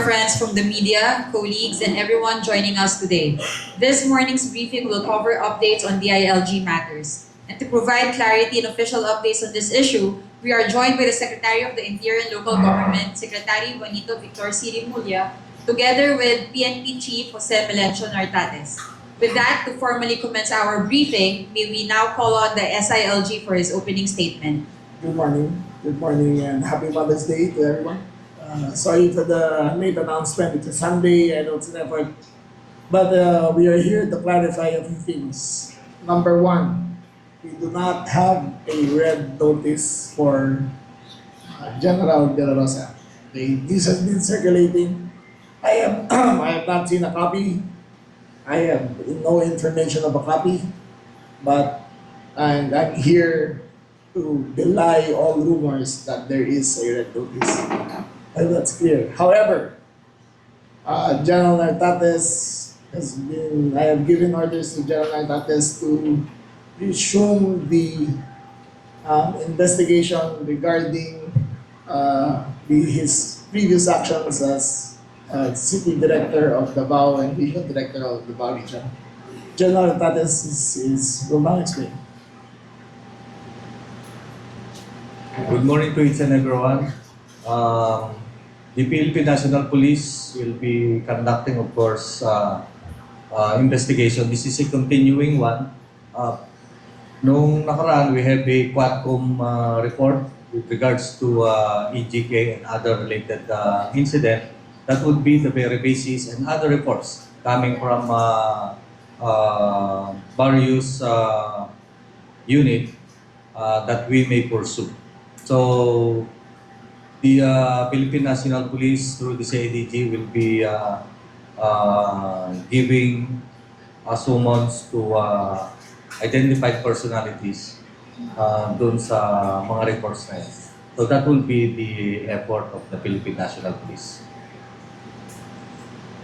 friends from the media, colleagues, and everyone joining us today. This morning's briefing will cover updates on DILG matters. And to provide clarity and official updates on this issue, we are joined by the Secretary of the Interior and Local Government, Secretary Juanito Victor Sirimulya, together with PNP Chief Jose Melencio Nartates. With that, to formally commence our briefing, may we now call on the SILG for his opening statement. Good morning, and happy Mother's Day to everyone. Sorry for the late announcement. It's a Sunday. I know it's an effort, but we are here to clarify a few things. Number one, we do not have a red notice for General De La Rosa. This has been circulating. I have not seen a copy. I have no information of a copy, but I'm here to belie all rumors that there is a red notice. And that's clear. However, General Nartates I have given orders to General Nartates to resume the investigation regarding his previous actions as City Director of Davao and Regional Director of Davao Region. General Nartates will now explain. Good morning to each and everyone. The Philippine National Police will be conducting, of course, investigation. This is a continuing one. Noong nakaraan, we have a Quadcom report with regards to EGK and other related incident. That would be the very basis, and other reports coming from various unit that we may pursue. So, the Philippine National Police through the CIDG will be giving a summons to identified personalities dun sa mga reports na yan. So that will be the effort of the Philippine National Police.